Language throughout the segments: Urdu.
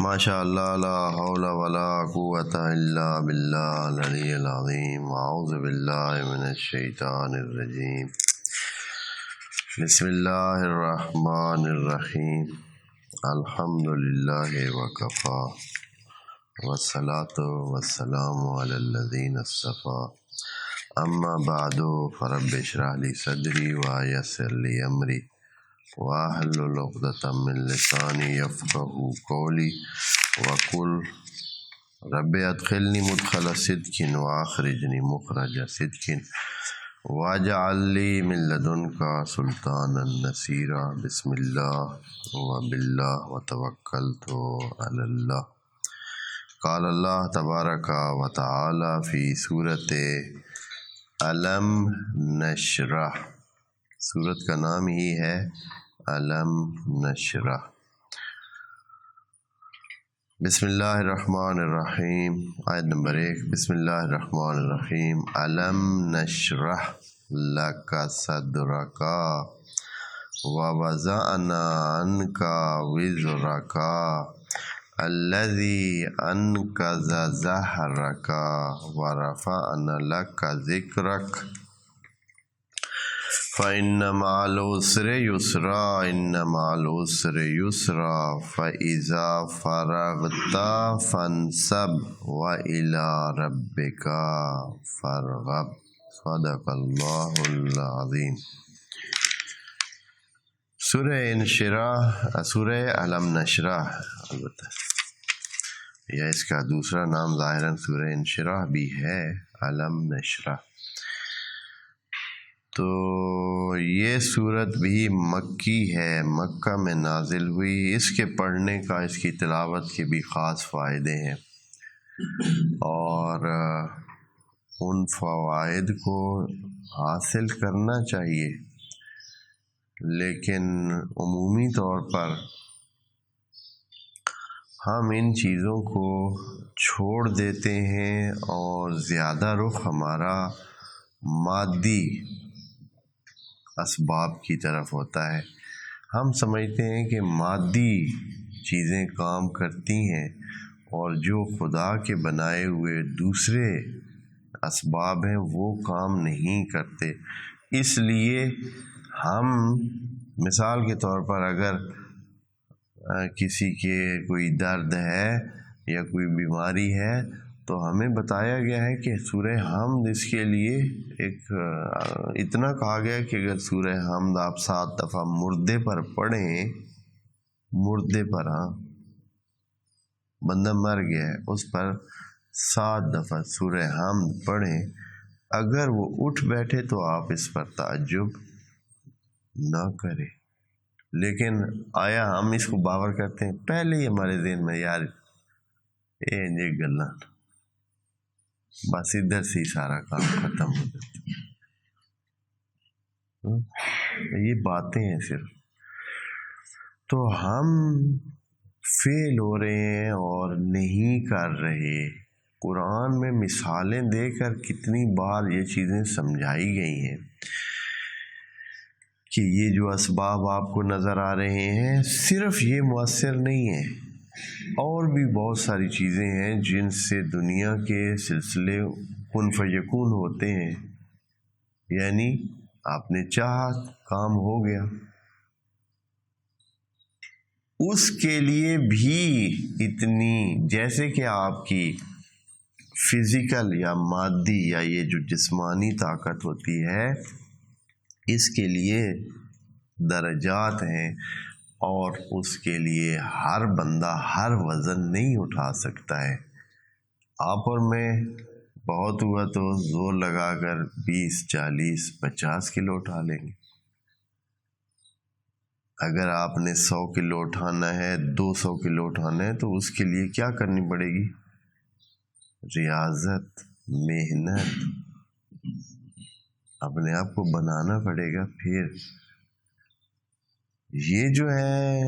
ماشاء اللہ لا حول ولا قوۃ الا باللہ العلی العظیم اعوذ باللہ من الشیطان الرجیم بسم اللہ الرحمن الرحیم الحمد للہ وکفی والصلاة والسلام علی الذین اصطفی اما بعد فرب اشرح لی صدری ویسر لی امری واحلل عقدۃ من لسانی یفقہوا قولی وقل رب ادخلنی مدخل صدق واخرجنی مخرج صدق واجعل لی من لدنک سلطانا نصیرا بسم اللہ وباللہ وتوکلت علی اللہ۔ قال اللہ تبارک و تعالی فی سورۃ الم نشرح، سورت کا نام ہی ہے الم نشرح۔ بسم اللہ الرحمن الرحیم، آیت نمبر 1۔ بسم اللہ الرحمن الرحیم۔ الم نشرح لک صدرک ووضعنا عنک وزرک الذی انقض ظہرک ورفعنا لک ذکرک فإن مع العسر يسرا إن مع العسر يسرا فإذا فرغت فانصب وإلى ربك فارغب۔ صدق اللہ العظیم۔ سورہ انشراح، سورہ الم نشرح البتہ یا اس کا دوسرا نام ظاہراً سورہ انشراح بھی ہے، الم نشرح۔ تو یہ صورت بھی مکی ہے، مکہ میں نازل ہوئی۔ اس کے پڑھنے کا، اس کی تلاوت کے بھی خاص فائدے ہیں، اور ان فوائد کو حاصل کرنا چاہیے، لیکن عمومی طور پر ہم ان چیزوں کو چھوڑ دیتے ہیں اور زیادہ رخ ہمارا مادی اسباب کی طرف ہوتا ہے۔ ہم سمجھتے ہیں کہ مادی چیزیں کام کرتی ہیں اور جو خدا کے بنائے ہوئے دوسرے اسباب ہیں وہ کام نہیں کرتے۔ اس لیے ہم مثال کے طور پر اگر کسی کے کوئی درد ہے یا کوئی بیماری ہے تو ہمیں بتایا گیا ہے کہ سورہ حمد اس کے لیے ایک اتنا کہا گیا کہ اگر سورہ حمد آپ 7 دفعہ مردے پر پڑھیں، مردے پر، ہاں بندہ مر گیا ہے اس پر 7 دفعہ سورہ حمد پڑھیں، اگر وہ اٹھ بیٹھے تو آپ اس پر تعجب نہ کریں۔ لیکن آیا ہم اس کو باور کرتے ہیں؟ پہلے ہی ہمارے ذہن میں یار یہ گلا بس ادھر سے ہی سارا کام ختم ہو جاتا ہے، یہ باتیں ہیں صرف۔ تو ہم فیل ہو رہے ہیں اور نہیں کر رہے۔ قرآن میں مثالیں دے کر کتنی بار یہ چیزیں سمجھائی گئی ہیں کہ یہ جو اسباب آپ کو نظر آ رہے ہیں صرف یہ مؤثر نہیں ہیں، اور بھی بہت ساری چیزیں ہیں جن سے دنیا کے سلسلے کن فیکون ہوتے ہیں، یعنی آپ نے چاہا کام ہو گیا۔ اس کے لیے بھی اتنی، جیسے کہ آپ کی فزیکل یا مادی یا یہ جو جسمانی طاقت ہوتی ہے، اس کے لیے درجات ہیں، اور اس کے لیے ہر بندہ ہر وزن نہیں اٹھا سکتا ہے۔ آپ اور میں بہت ہوا تو زور لگا کر 20 40 50 کلو اٹھا لیں گے۔ اگر آپ نے 100 کلو اٹھانا ہے، 200 کلو اٹھانا ہے تو اس کے لیے کیا کرنی پڑے گی؟ ریاضت، محنت، اپنے آپ کو بنانا پڑے گا۔ پھر یہ جو ہے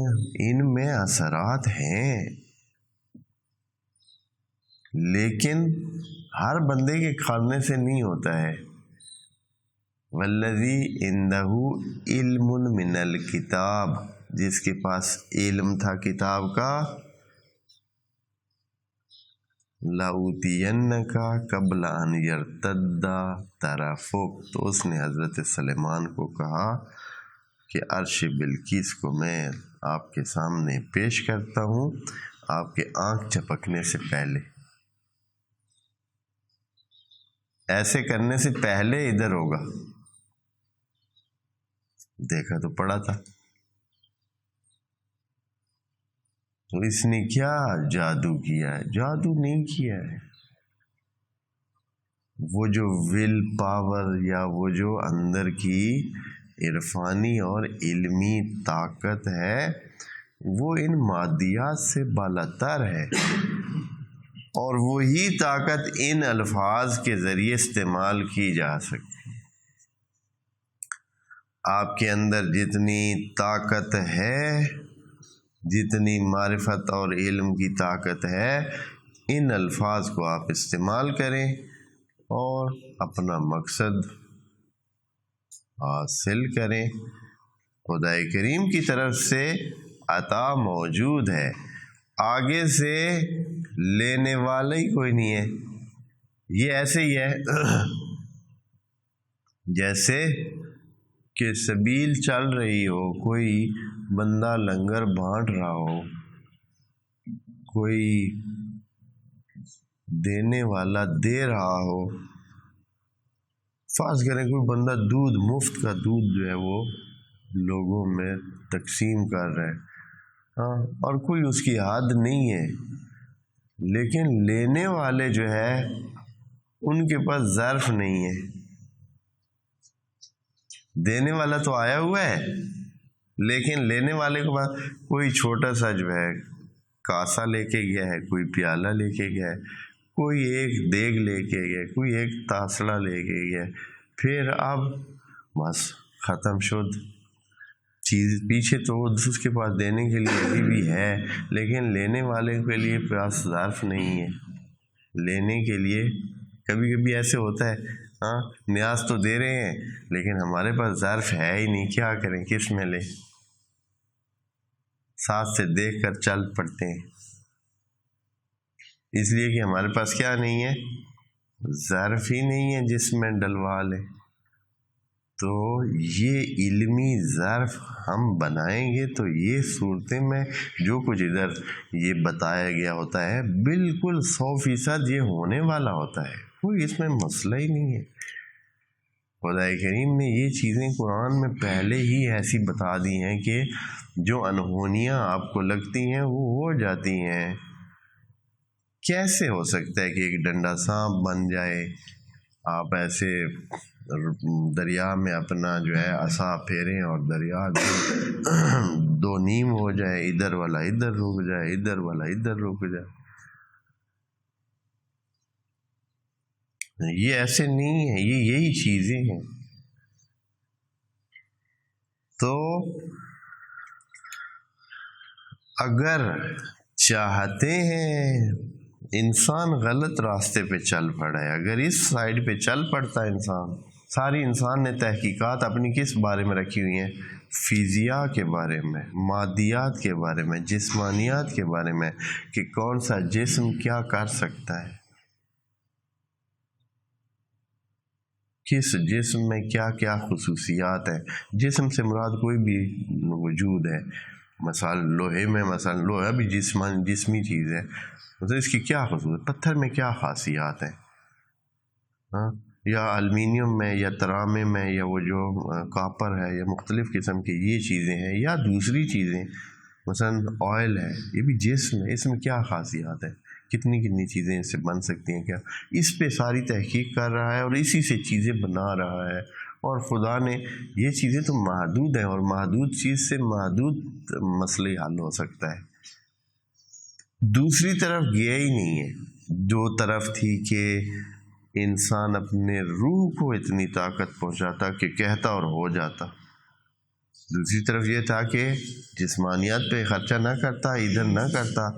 ان میں اثرات ہیں، لیکن ہر بندے کے کھانے سے نہیں ہوتا ہے۔ والذی عندہ علم من الکتاب، جس کے پاس علم تھا کتاب کا، لَأُوتِيَنَّكَ قَبْلَ أَنْ يَرْتَدَّ طَرَفُكَ، تو اس نے حضرت سلیمان کو کہا کہ عرش بلقیس کو میں آپ کے سامنے پیش کرتا ہوں آپ کے آنکھ چپکنے سے پہلے، ایسے کرنے سے پہلے ادھر ہوگا۔ دیکھا تو پڑا تھا، تو اس نے کیا جادو کیا ہے؟ جادو نہیں کیا ہے، وہ جو ول پاور یا وہ جو اندر کی عرفانی اور علمی طاقت ہے وہ ان مادیات سے بالاتر ہے، اور وہی طاقت ان الفاظ کے ذریعے استعمال کی جا سکتی۔ آپ کے اندر جتنی طاقت ہے، جتنی معرفت اور علم کی طاقت ہے، ان الفاظ کو آپ استعمال کریں اور اپنا مقصد حاصل کریں۔ خدا کریم کی طرف سے عطا موجود ہے، آگے سے لینے والا ہی کوئی نہیں ہے۔ یہ ایسے ہی ہے جیسے کہ سبیل چل رہی ہو، کوئی بندہ لنگر بانٹ رہا ہو، کوئی دینے والا دے رہا ہو۔ فرض کریں کوئی بندہ دودھ، مفت کا دودھ جو ہے وہ لوگوں میں تقسیم کر رہا ہے، اور کوئی اس کی حد نہیں ہے، لیکن لینے والے جو ہے ان کے پاس ظرف نہیں ہے۔ دینے والا تو آیا ہوا ہے، لیکن لینے والے کے پاس کوئی چھوٹا سا جو ہے کاسا لے کے گیا ہے، کوئی پیالہ لے کے گیا ہے، کوئی ایک دیگ لے کے گیا، کوئی ایک تاسڑا لے کے گیا، پھر اب بس ختم شد چیز۔ پیچھے تو اس کے پاس دینے کے لیے ابھی بھی ہے، لیکن لینے والے کے لیے پاس ظرف نہیں ہے۔ لینے کے لیے کبھی کبھی ایسے ہوتا ہے، نیاز تو دے رہے ہیں لیکن ہمارے پاس ظرف ہے ہی نہیں، کیا کریں، کس میں لیں؟ ساتھ سے دیکھ کر چل پڑتے ہیں، اس لیے کہ ہمارے پاس کیا نہیں ہے، ظرف ہی نہیں ہے جس میں ڈلوا لیں۔ تو یہ علمی ظرف ہم بنائیں گے تو یہ صورتیں میں جو کچھ ادھر یہ بتایا گیا ہوتا ہے بالکل 100% یہ ہونے والا ہوتا ہے، کوئی اس میں مسئلہ ہی نہیں ہے۔ خدا کریم نے یہ چیزیں قرآن میں پہلے ہی ایسی بتا دی ہیں کہ جو انہونیاں آپ کو لگتی ہیں وہ ہو جاتی ہیں۔ کیسے ہو سکتا ہے کہ ایک ڈنڈا سانپ بن جائے، آپ ایسے دریا میں اپنا جو ہے عصا پھیریں اور دریا دو نیم ہو جائے، ادھر والا ادھر رک جائے، ادھر والا ادھر رک جائے؟ یہ ایسے نہیں ہے، یہ یہی چیزیں ہیں۔ تو اگر چاہتے ہیں انسان غلط راستے پہ چل پڑا ہے، اگر اس سائیڈ پہ چل پڑتا ہے انسان، ساری انسان نے تحقیقات اپنی کس بارے میں رکھی ہوئی ہیں؟ فزیاء کے بارے میں، مادیات کے بارے میں، جسمانیات کے بارے میں، کہ کون سا جسم کیا کر سکتا ہے، کس جسم میں کیا کیا خصوصیات ہیں۔ جسم سے مراد کوئی بھی وجود ہے، مثلا لوہے میں، مثلا لوہا بھی جسمی چیز ہے، مطلب اس کی کیا خصوصیت، پتھر میں کیا خاصیات ہیں، یا المینیم میں، یا ترامے میں، یا وہ جو کاپر ہے، یا مختلف قسم کی یہ چیزیں ہیں، یا دوسری چیزیں مثلا آئل ہے، یہ بھی جسم ہے، اس میں کیا خاصیات ہیں، کتنی چیزیں اس سے بن سکتی ہیں، کیا اس پہ ساری تحقیق کر رہا ہے اور اسی سے چیزیں بنا رہا ہے۔ اور خدا نے یہ چیزیں تو محدود ہیں، اور محدود چیز سے محدود مسئلے حل ہو سکتا ہے۔ دوسری طرف گیا ہی نہیں ہے، جو طرف تھی کہ انسان اپنے روح کو اتنی طاقت پہنچاتا کہ کہتا اور ہو جاتا، دوسری طرف یہ تھا کہ جسمانیات پہ خرچہ نہ کرتا، ادھر نہ کرتا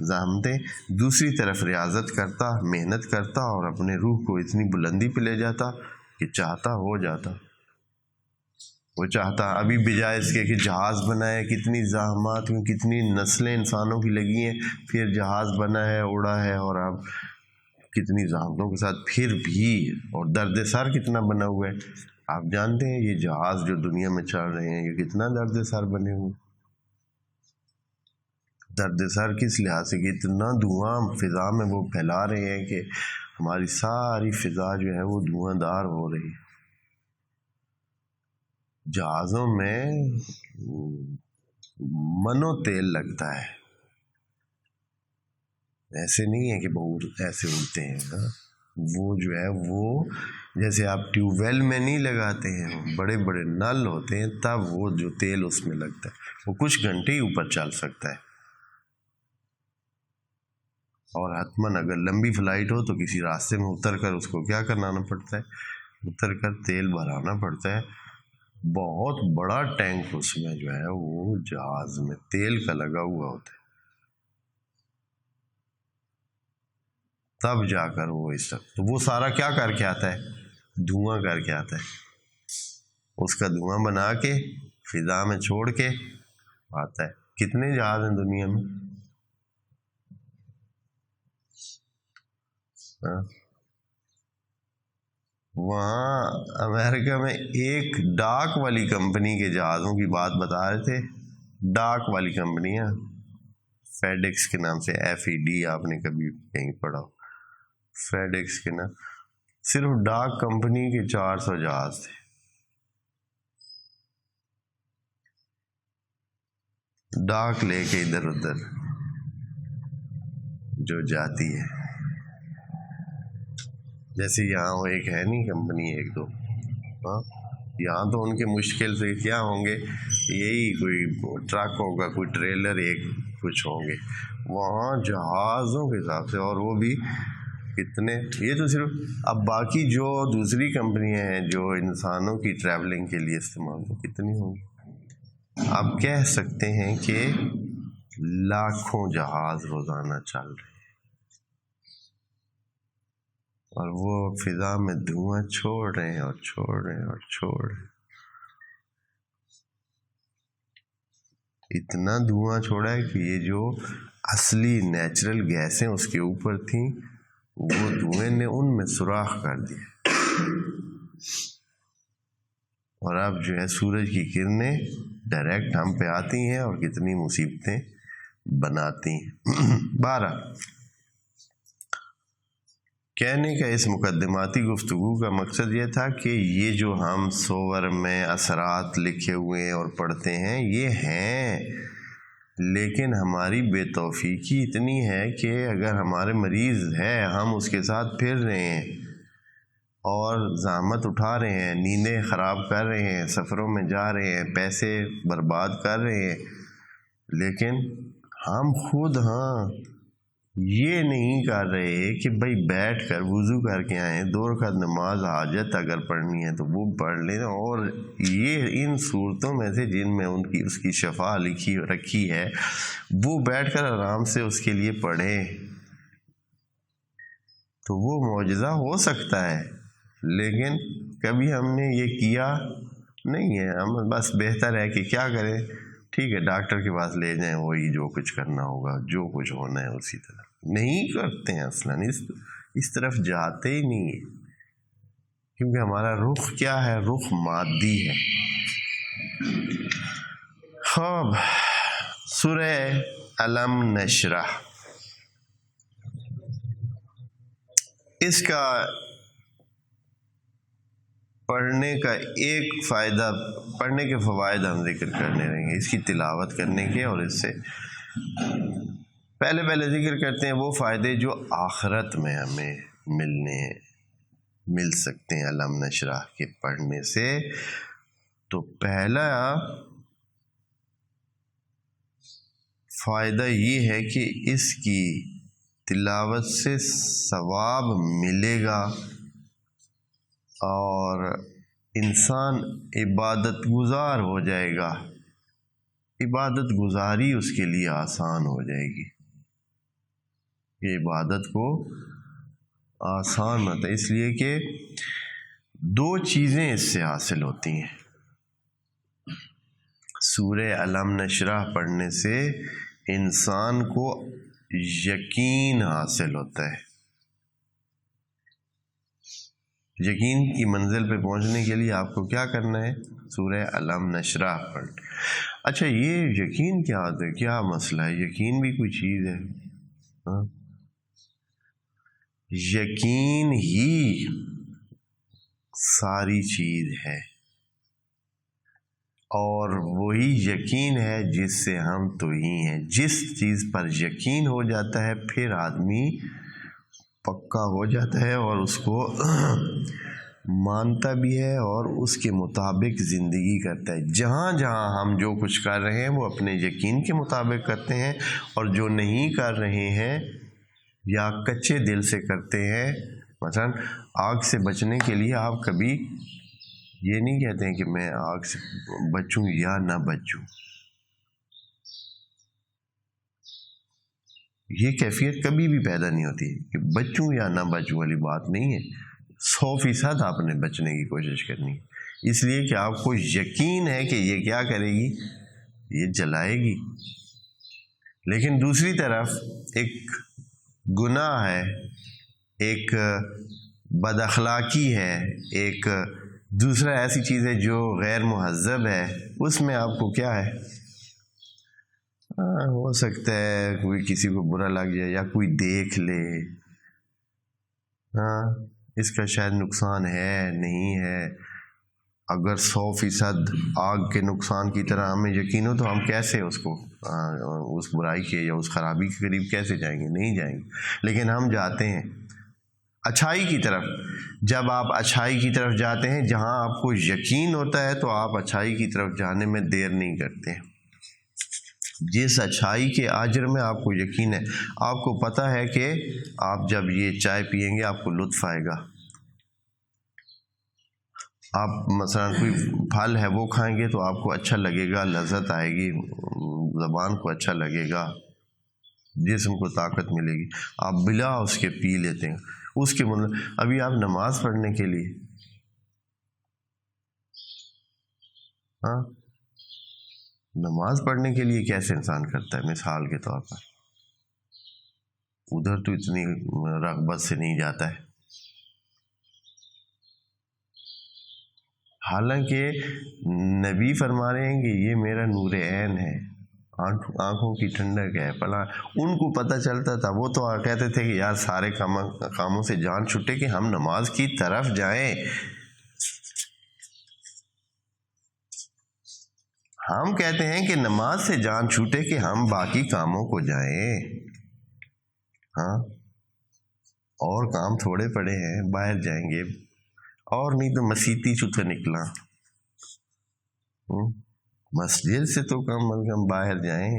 زحمتیں، دوسری طرف ریاضت کرتا، محنت کرتا، اور اپنے روح کو اتنی بلندی پہ لے جاتا کہ چاہتا ہو جاتا۔ وہ چاہتا ابھی بجائے اس کے کہ جہاز بنا ہے، کتنی زحمات ہوئی، کتنی نسلیں انسانوں کی لگی ہیں، پھر جہاز بنا ہے، اڑا ہے، اور اب کتنی زحمتوں کے ساتھ پھر بھی، اور درد سر کتنا بنا ہوا ہے۔ آپ جانتے ہیں یہ جہاز جو دنیا میں چل رہے ہیں یہ کتنا درد سر بنے ہوئے، درد سر کس لحاظ سے کہ اتنا دھواں فضا میں وہ پھیلا رہے ہیں کہ ہماری ساری فضا جو ہے وہ دھواں دار ہو رہی ہے۔ جہازوں میں منو تیل لگتا ہے، ایسے نہیں ہے کہ بہت ایسے اڑتے ہیں۔ وہ جو ہے وہ جیسے آپ ٹیوب ویل میں نہیں لگاتے ہیں، بڑے بڑے نل ہوتے ہیں، تب وہ جو تیل اس میں لگتا ہے وہ کچھ گھنٹے ہی اوپر چل سکتا ہے، اور حتماً اگر لمبی فلائٹ ہو تو کسی راستے میں اتر کر اس کو کیا کرنا پڑتا ہے، اتر کر تیل بھرانا پڑتا ہے۔ بہت بڑا ٹینک اس میں جو ہے وہ جہاز میں تیل کا لگا ہوا ہوتا ہے، تب جا کر وہ اس وقت تو وہ سارا کیا کر کے آتا ہے، دھواں کر کے آتا ہے، اس کا دھواں بنا کے فضا میں چھوڑ کے آتا ہے۔ کتنے جہاز ہیں دنیا میں؟ وہاں امریکہ میں ایک ڈاک والی کمپنی کے جہازوں کی بات بتا رہے تھے، ڈاک والی کمپنیاں، فیڈیکس کے نام سے، FED، آپ نے کبھی کہیں پڑھا ہو، فیڈیکس کے نام، صرف ڈاک کمپنی کے 400 جہاز تھے، ڈاک لے کے ادھر ادھر جو جاتی ہے، جیسے یہاں وہ ایک ہے نہیں کمپنی، ایک دو، ہاں یہاں تو ان کے مشکل سے کیا ہوں گے، یہی کوئی ٹرک ہوگا، کوئی ٹریلر، ایک کچھ ہوں گے، وہاں جہازوں کے حساب سے، اور وہ بھی کتنے، یہ تو صرف، اب باقی جو دوسری کمپنیاں ہیں جو انسانوں کی ٹریولنگ کے لیے استعمال ہو، کتنی ہوں گی؟ آپ کہہ سکتے ہیں کہ لاکھوں جہاز روزانہ چل رہے ہیں، اور وہ فضا میں دھواں چھوڑ رہے ہیں اور چھوڑ رہے ہیں اور چھوڑ رہے ہیں، اتنا دھواں چھوڑا ہے کہ یہ جو اصلی نیچرل گیسیں اس کے اوپر تھیں وہ دھوئیں نے ان میں سوراخ کر دیا، اور اب جو ہے سورج کی کرنیں ڈائریکٹ ہم پہ آتی ہیں اور کتنی مصیبتیں بناتی ہیں۔ 12 کہنے کا اس مقدماتی گفتگو کا مقصد یہ تھا کہ یہ جو ہم صور میں اثرات لکھے ہوئے ہیں اور پڑھتے ہیں یہ ہیں، لیکن ہماری بے توفیقی اتنی ہے کہ اگر ہمارے مریض ہے، ہم اس کے ساتھ پھر رہے ہیں اور زحمت اٹھا رہے ہیں، نیندیں خراب کر رہے ہیں، سفروں میں جا رہے ہیں، پیسے برباد کر رہے ہیں، لیکن ہم خود یہ نہیں کر رہے کہ بھائی بیٹھ کر وضو کر کے آئیں، 2 رکعت نماز حاجت اگر پڑھنی ہے تو وہ پڑھ لیں، اور یہ ان صورتوں میں سے جن میں اس کی شفا لکھی رکھی ہے وہ بیٹھ کر آرام سے اس کے لیے پڑھیں، تو وہ معجزہ ہو سکتا ہے، لیکن کبھی ہم نے یہ کیا نہیں ہے۔ ہم بس بہتر ہے کہ کیا کریں، ٹھیک ہے ڈاکٹر کے پاس لے جائیں، وہی جو کچھ کرنا ہوگا، جو کچھ ہونا ہے اسی طرح، نہیں کرتے ہیں، اصلاً اس طرف جاتے ہی نہیں ہیں، کیونکہ ہمارا رخ کیا ہے، رخ مادی ہے۔ خوب، سورہ الم نشرح، اس کا پڑھنے کا ایک فائدہ، پڑھنے کے فوائد ہم ذکر کرنے رہیں گے، اس کی تلاوت کرنے کے، اور اس سے پہلے ذکر کرتے ہیں وہ فائدے جو آخرت میں ہمیں مل سکتے ہیں الم نشرح کے پڑھنے سے۔ تو پہلا فائدہ یہ ہے کہ اس کی تلاوت سے ثواب ملے گا اور انسان عبادت گزار ہو جائے گا، عبادت گزاری اس کے لیے آسان ہو جائے گی، یہ عبادت کو آسان ہوتا ہے، اس لیے کہ 2 چیزیں اس سے حاصل ہوتی ہیں۔ سورہ علم نشرح پڑھنے سے انسان کو یقین حاصل ہوتا ہے. یقین کی منزل پہ پہنچنے کے لیے آپ کو کیا کرنا ہے؟ سورہ علم نشرح پڑھ. اچھا یہ یقین کیا ہوتا ہے؟ کیا مسئلہ ہے؟ یقین بھی کوئی چیز ہے؟ ہاں، یقین ہی ساری چیز ہے، اور وہی یقین ہے جس سے ہم تو ہی ہیں. جس چیز پر یقین ہو جاتا ہے پھر آدمی پکا ہو جاتا ہے اور اس کو مانتا بھی ہے اور اس کے مطابق زندگی کرتا ہے. جہاں جہاں ہم جو کچھ کر رہے ہیں وہ اپنے یقین کے مطابق کرتے ہیں، اور جو نہیں کر رہے ہیں یا کچے دل سے کرتے ہیں. مثلا آگ سے بچنے کے لیے آپ کبھی یہ نہیں کہتے ہیں کہ میں آگ سے بچوں یا نہ بچوں. یہ کیفیت کبھی بھی پیدا نہیں ہوتی کہ بچوں یا نہ بچوں والی بات نہیں ہے. 100% آپ نے بچنے کی کوشش کرنی ہے، اس لیے کہ آپ کو یقین ہے کہ یہ کیا کرے گی؟ یہ جلائے گی. لیکن دوسری طرف ایک گناہ ہے، ایک بد اخلاقی ہے، ایک دوسرا ایسی چیز ہے جو غیر مہذب ہے. اس میں آپ کو کیا ہے؟ ہو سکتا ہے کوئی کسی کو برا لگ جائے یا کوئی دیکھ لے، ہاں اس کا شاید نقصان ہے نہیں ہے. اگر 100% آگ کے نقصان کی طرح ہمیں یقین ہو تو ہم کیسے اس کو اس برائی کے یا اس خرابی کے قریب کیسے جائیں گے؟ نہیں جائیں گے. لیکن ہم جاتے ہیں اچھائی کی طرف. جب آپ اچھائی کی طرف جاتے ہیں جہاں آپ کو یقین ہوتا ہے تو آپ اچھائی کی طرف جانے میں دیر نہیں کرتے. جس اچھائی کے اجر میں آپ کو یقین ہے، آپ کو پتہ ہے کہ آپ جب یہ چائے پیئیں گے آپ کو لطف آئے گا. آپ مثلا کوئی پھل ہے وہ کھائیں گے تو آپ کو اچھا لگے گا، لذت آئے گی، زبان کو اچھا لگے گا، جسم کو طاقت ملے گی. آپ بلا اس کے پی لیتے ہیں. اس کے ابھی آپ نماز پڑھنے کے لیے ہاں نماز پڑھنے کے لیے کیسے انسان کرتا ہے؟ مثال کے طور پر ادھر تو اتنی رغبت سے نہیں جاتا ہے، حالانکہ نبی فرما رہے ہیں کہ یہ میرا نور عین ہے، آنکھوں کی ٹھنڈک ہے. فلاں ان کو پتہ چلتا تھا، وہ تو کہتے تھے کہ یار سارے کاموں سے جان چھٹے کہ ہم نماز کی طرف جائیں. ہم کہتے ہیں کہ نماز سے جان چھوٹے کہ ہم باقی کاموں کو جائیں. ہاں اور کام تھوڑے پڑے ہیں، باہر جائیں گے، اور نہیں تو مسیتی چھوٹے نکلا. مسجد سے تو کم از کم باہر جائیں.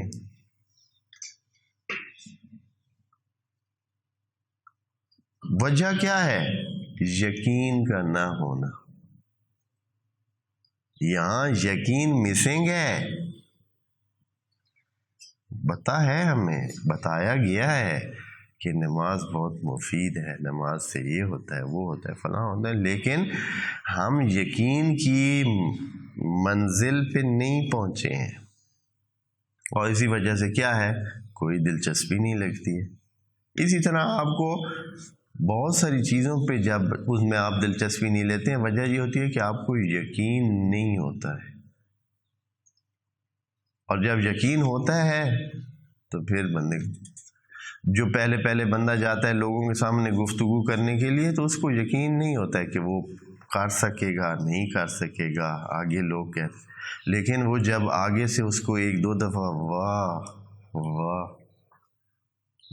وجہ کیا ہے؟ یقین کا نہ ہونا. یہاں یقین مسنگ ہے. ہمیں بتایا گیا ہے کہ نماز بہت مفید ہے، نماز سے یہ ہوتا ہے، وہ ہوتا ہے، فلاں ہوتا ہے، لیکن ہم یقین کی منزل پہ نہیں پہنچے ہیں، اور اسی وجہ سے کیا ہے؟ کوئی دلچسپی نہیں لگتی ہے. اسی طرح آپ کو بہت ساری چیزوں پہ جب اس میں آپ دلچسپی نہیں لیتے ہیں، وجہ یہ ہوتی ہے کہ آپ کو یقین نہیں ہوتا ہے. اور جب یقین ہوتا ہے تو پھر بندے جو پہلے بندہ جاتا ہے لوگوں کے سامنے گفتگو کرنے کے لیے تو اس کو یقین نہیں ہوتا ہے کہ وہ کر سکے گا نہیں کر سکے گا. آگے لوگ کہتے، لیکن وہ جب آگے سے اس کو 1-2 دفعہ واہ واہ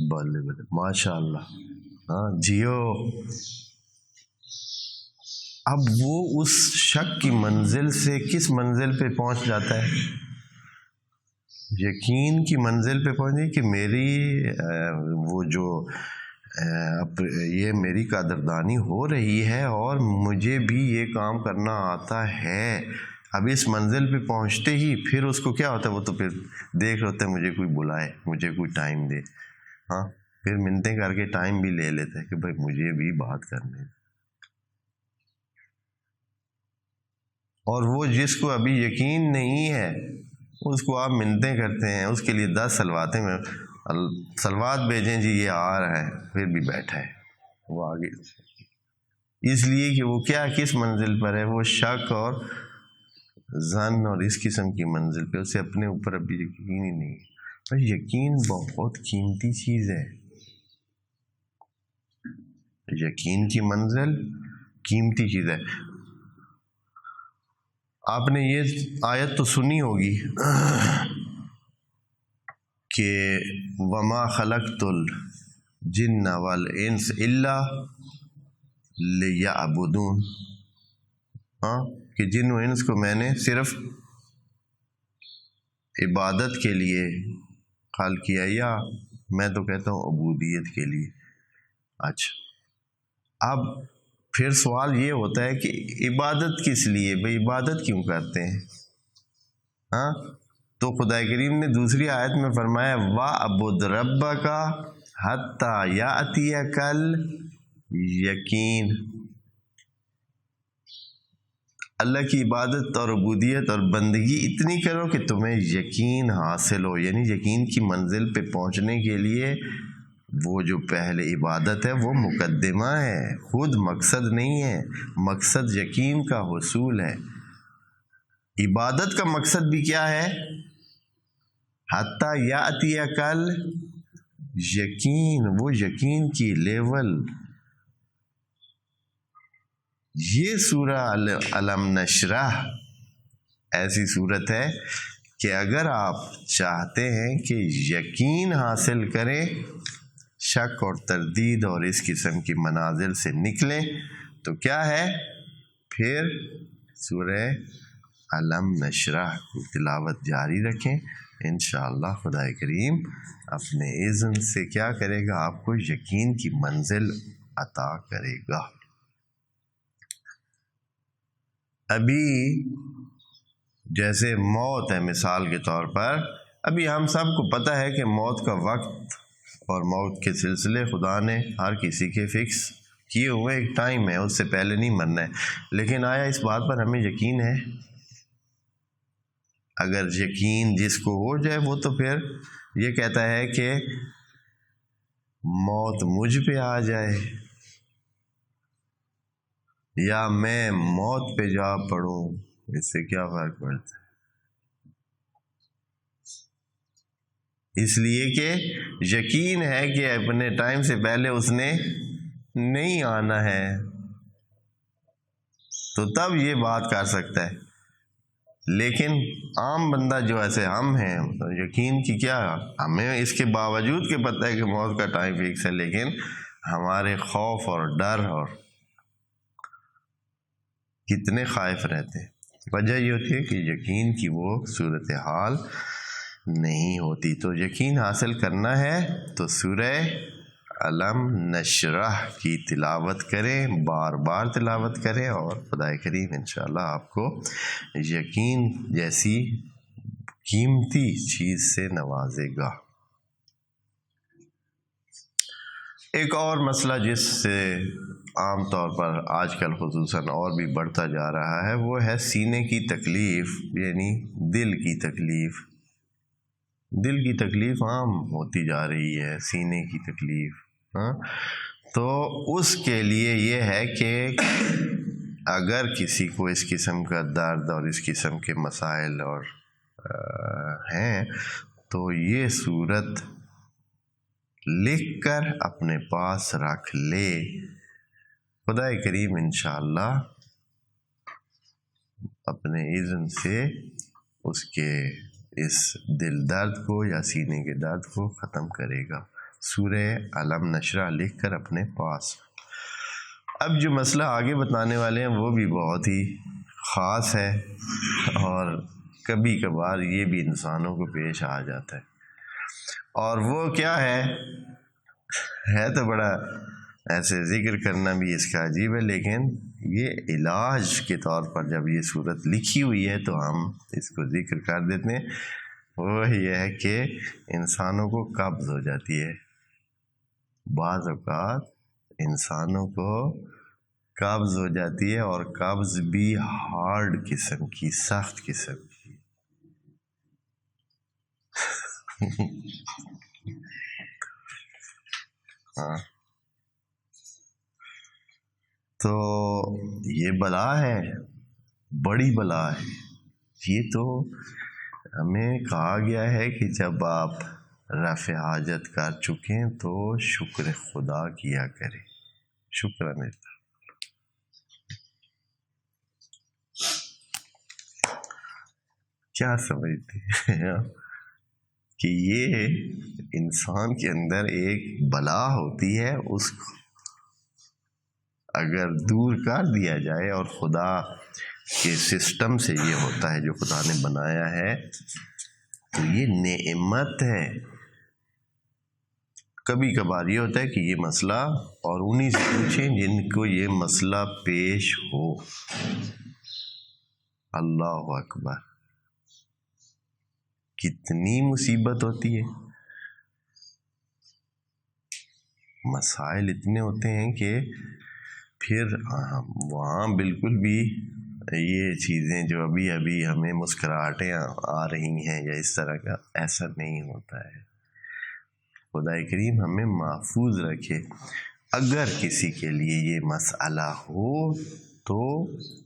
بلے بلے ماشاء اللہ ہاں جیو، اب وہ اس شک کی منزل سے کس منزل پہ پہنچ جاتا ہے؟ یقین کی منزل پہ پہنچے کہ میری وہ جو یہ میری قدردانی ہو رہی ہے اور مجھے بھی یہ کام کرنا آتا ہے. اب اس منزل پہ پہنچتے ہی پھر اس کو کیا ہوتا ہے؟ وہ تو پھر دیکھ رہے ہوتے ہیں مجھے کوئی بلائے، مجھے کوئی ٹائم دے. ہاں پھر منتیں کر کے ٹائم بھی لے لیتے ہیں کہ بھائی مجھے بھی بات کرنے. اور وہ جس کو ابھی یقین نہیں ہے اس کو آپ منتیں کرتے ہیں، اس کے لیے 10 سلواتیں میں سلوات بھیجیں جی یہ آ رہا ہے، پھر بھی بیٹھا ہے وہ آگے، اس لیے کہ وہ کیا کس منزل پر ہے، وہ شک اور ظن اور اس قسم کی منزل پہ، اسے اپنے اوپر ابھی یقین ہی نہیں ہے۔ یقین بہت قیمتی چیز ہے، یقین کی منزل قیمتی چیز ہے۔ آپ نے یہ آیت تو سنی ہوگی کہ وما خلقت الجن والانس الا لیعبدون، ہاں کہ جن و انس کو میں نے صرف عبادت کے لیے خلق کیا، یا میں تو کہتا ہوں عبودیت کے لیے۔ اچھا، اب پھر سوال یہ ہوتا ہے کہ عبادت کس لیے، بھئی عبادت کیوں کرتے ہیں؟ ہاں تو خدا کریم نے دوسری آیت میں فرمایا وَاعْبُدْ رَبَّكَ حَتَّى يَأْتِيَكَ الْيَقِينُ، اللہ کی عبادت اور عبودیت اور بندگی اتنی کرو کہ تمہیں یقین حاصل ہو، یعنی یقین کی منزل پہ پہنچنے کے لیے وہ جو پہلے عبادت ہے وہ مقدمہ ہے، خود مقصد نہیں ہے، مقصد یقین کا حصول ہے۔ عبادت کا مقصد بھی کیا ہے؟ حتیٰ یأتیک الیقین، وہ یقین کی لیول۔ یہ سورہ الم نشرح ایسی صورت ہے کہ اگر آپ چاہتے ہیں کہ یقین حاصل کریں، شک اور تردید اور اس قسم کی منازل سے نکلیں، تو کیا ہے؟ پھر سورہ الم نشرح کی تلاوت جاری رکھیں، انشاءاللہ خدا کریم اپنے اذن سے کیا کرے گا؟ آپ کو یقین کی منزل عطا کرے گا۔ ابھی جیسے موت ہے مثال کے طور پر، ابھی ہم سب کو پتہ ہے کہ موت کا وقت اور موت کے سلسلے خدا نے ہر کسی کے فکس کیے ہوئے ایک ٹائم ہے، اس سے پہلے نہیں مرنا ہے۔ لیکن آیا اس بات پر ہمیں یقین ہے؟ اگر یقین جس کو ہو جائے وہ تو پھر یہ کہتا ہے کہ موت مجھ پہ آ جائے یا میں موت پہ جا پڑوں، اس سے کیا فرق پڑتا ہے؟ اس لیے کہ یقین ہے کہ اپنے ٹائم سے پہلے اس نے نہیں آنا ہے، تو تب یہ بات کر سکتا ہے۔ لیکن عام بندہ جو ایسے ہم ہیں، یقین کی کیا، ہمیں اس کے باوجود کہ پتہ ہے کہ موت کا ٹائم فکس ہے، لیکن ہمارے خوف اور ڈر اور کتنے خائف رہتے ہیں۔ وجہ یہ ہوتی ہے کہ یقین کی وہ صورتحال نہیں ہوتی۔ تو یقین حاصل کرنا ہے تو سورہ الم نشرح کی تلاوت کریں، بار بار تلاوت کریں، اور خدا کریم انشاءاللہ آپ کو یقین جیسی قیمتی چیز سے نوازے گا۔ ایک اور مسئلہ جس سے عام طور پر آج کل خصوصاً اور بھی بڑھتا جا رہا ہے، وہ ہے سینے کی تکلیف، یعنی دل کی تکلیف۔ دل کی تکلیف عام ہوتی جا رہی ہے، سینے کی تکلیف، ہاں تو اس کے لیے یہ ہے کہ اگر کسی کو اس قسم کا درد اور اس قسم کے مسائل اور ہیں تو یہ صورت لکھ کر اپنے پاس رکھ لے، خدا کریم انشاءاللہ اپنے اذن سے اس کے اس دل درد کو یا سینے کے درد کو ختم کرے گا۔ سورہ الم نشرح لکھ کر اپنے پاس۔ اب جو مسئلہ آگے بتانے والے ہیں وہ بھی بہت ہی خاص ہے، اور کبھی کبھار یہ بھی انسانوں کو پیش آ جاتا ہے، اور وہ کیا ہے تو بڑا ایسے ذکر کرنا بھی اس کا عجیب ہے، لیکن یہ علاج کے طور پر جب یہ صورت لکھی ہوئی ہے تو ہم اس کو ذکر کر دیتے ہیں۔ وہ یہ ہے کہ انسانوں کو قبض ہو جاتی ہے، بعض اوقات انسانوں کو قبض ہو جاتی ہے، اور قبض بھی ہارڈ قسم کی، سخت قسم کی۔ ہاں، تو یہ بلا ہے، بڑی بلا ہے یہ۔ تو ہمیں کہا گیا ہے کہ جب آپ رفع حاجت کر چکیں تو شکر خدا کیا کریں، شکرانے۔ کیا سمجھتے ہیں کہ یہ انسان کے اندر ایک بلا ہوتی ہے، اس کو اگر دور کر دیا جائے، اور خدا کے سسٹم سے یہ ہوتا ہے جو خدا نے بنایا ہے، تو یہ نعمت ہے۔ کبھی کبھار یہ ہوتا ہے کہ یہ مسئلہ، اور انہی سے پوچھیں جن کو یہ مسئلہ پیش ہو۔ اللہ اکبر، کتنی مصیبت ہوتی ہے۔ مسائل اتنے ہوتے ہیں کہ پھر وہاں بالکل بھی یہ چیزیں جو ابھی ابھی ہمیں مسکراہٹیں آ رہی ہیں یا اس طرح کا، ایسا نہیں ہوتا ہے۔ خدا کریم ہمیں محفوظ رکھے۔ اگر کسی کے لیے یہ مسئلہ ہو تو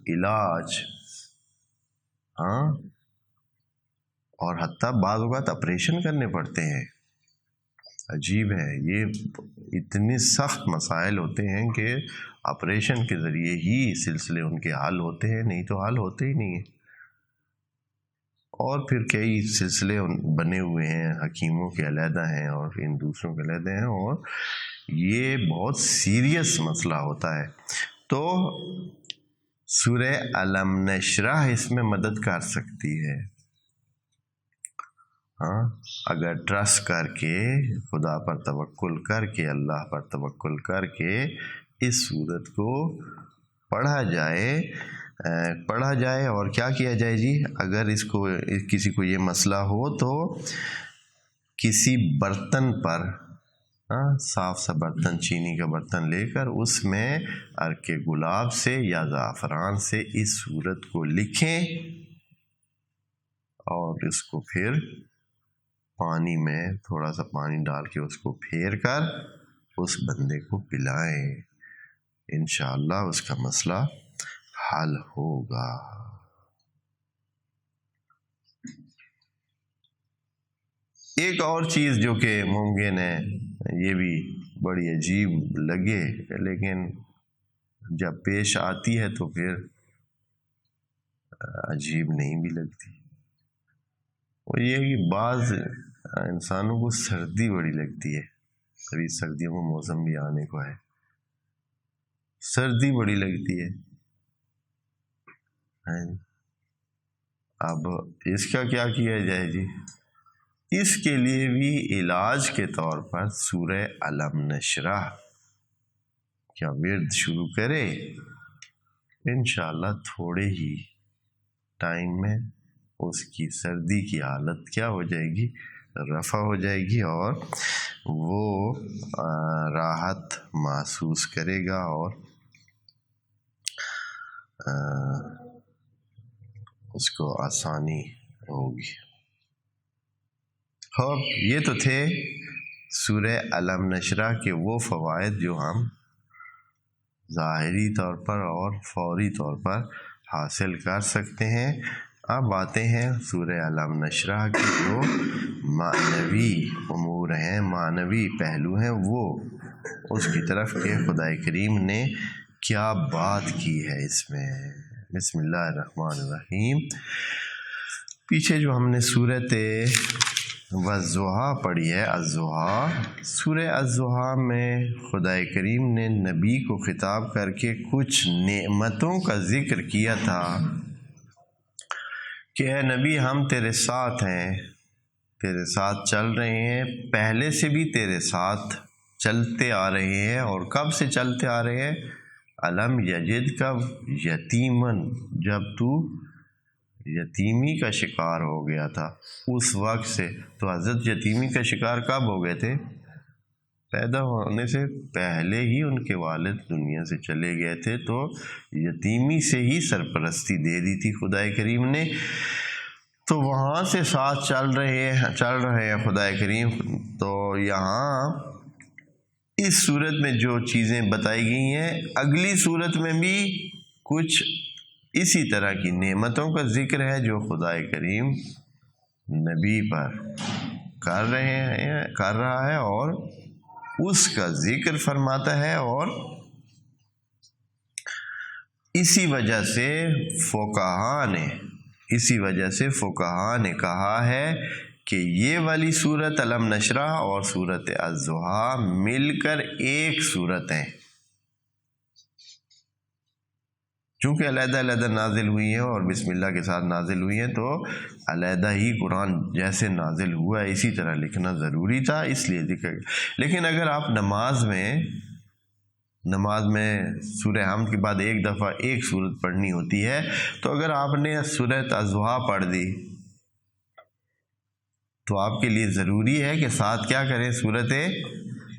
علاج، ہاں، اور حتیٰ بعض اوقات آپریشن کرنے پڑتے ہیں۔ عجیب ہے، یہ اتنے سخت مسائل ہوتے ہیں کہ آپریشن کے ذریعے ہی سلسلے ان کے حل ہوتے ہیں، نہیں تو حل ہوتے ہی نہیں ہیں۔ اور پھر کئی سلسلے بنے ہوئے ہیں، حکیموں کے علیحدہ ہیں اور ان دوسروں کے علیحدہ ہیں، اور یہ بہت سیریس مسئلہ ہوتا ہے۔ تو سورہ الم نشرح اس میں مدد کر سکتی ہے۔ ہاں، اگر ٹرسٹ کر کے، خدا پر توکل کر کے، اللہ پر توکل کر کے اس سورت کو پڑھا جائے اور کیا کیا جائے جی؟ اگر کسی کو یہ مسئلہ ہو تو کسی برتن پر، صاف سا برتن، چینی کا برتن لے کر اس میں عرق گلاب سے یا زعفران سے اس سورت کو لکھیں، اور اس کو پھر پانی میں تھوڑا سا پانی ڈال کے اس کو پھیر کر اس بندے کو پلائیں، انشاءاللہ اس کا مسئلہ حل ہوگا۔ ایک اور چیز جو کہ ممکن ہے یہ بھی بڑی عجیب لگے، لیکن جب پیش آتی ہے تو پھر عجیب نہیں بھی لگتی، وہ یہ کہ بعض انسانوں کو سردی بڑی لگتی ہے۔ ابھی سردیوں کا موسم بھی آنے کو ہے، سردی بڑی لگتی ہے۔ اب اس کا کیا کیا جائے جی؟ اس کے لیے بھی علاج کے طور پر سورہ الم نشرح کیا ورد شروع کرے، انشاءاللہ تھوڑے ہی ٹائم میں اس کی سردی کی حالت کیا ہو جائے گی؟ رفع ہو جائے گی، اور وہ راحت محسوس کرے گا، اور اس کو آسانی ہوگی۔ اور یہ تو تھے سورہ الم نشرح کے وہ فوائد جو ہم ظاہری طور پر اور فوری طور پر حاصل کر سکتے ہیں۔ اب آتے ہیں سورہ الم نشرح کے جو معنوی امور ہیں، معنوی پہلو ہیں، وہ اس کی طرف کہ خدا کریم نے کیا بات کی ہے اس میں۔ بسم اللہ الرحمن الرحیم۔ پیچھے جو ہم نے سورۃ والضحیٰ پڑھی ہے، الضحیٰ، سورہ الضحیٰ میں خدا کریم نے نبی کو خطاب کر کے کچھ نعمتوں کا ذکر کیا تھا کہ اے نبی ہم تیرے ساتھ ہیں، تیرے ساتھ چل رہے ہیں، پہلے سے بھی تیرے ساتھ چلتے آ رہے ہیں۔ اور کب سے چلتے آ رہے ہیں؟ الم یجد کا یتیمن، جب تو یتیمی کا شکار ہو گیا تھا اس وقت سے۔ تو حضرت یتیمی کا شکار کب ہو گئے تھے؟ پیدا ہونے سے پہلے ہی ان کے والد دنیا سے چلے گئے تھے، تو یتیمی سے ہی سرپرستی دے دی تھی خدا کریم نے۔ تو وہاں سے ساتھ چل رہے ہیں خدا کریم. تو یہاں اس صورت میں جو چیزیں بتائی گئی ہیں اگلی صورت میں بھی کچھ اسی طرح کی نعمتوں کا ذکر ہے جو خدا کریم نبی پر کر رہا ہے اور اس کا ذکر فرماتا ہے. اور اسی وجہ سے فقہا نے کہا ہے کہ یہ والی صورت علم نشرح اور صورت الضحیٰ مل کر ایک صورت ہیں، چونکہ علیحدہ علیحدہ نازل ہوئی ہیں اور بسم اللہ کے ساتھ نازل ہوئی ہیں، تو علیحدہ ہی قرآن جیسے نازل ہوا ہے اسی طرح لکھنا ضروری تھا، اس لیے ذکر. لیکن اگر آپ نماز میں سورہ حمد کے بعد ایک دفعہ ایک سورت پڑھنی ہوتی ہے، تو اگر آپ نے سورۃ الضحیٰ پڑھ دی تو آپ کے لیے ضروری ہے کہ ساتھ کیا کریں، سورۃ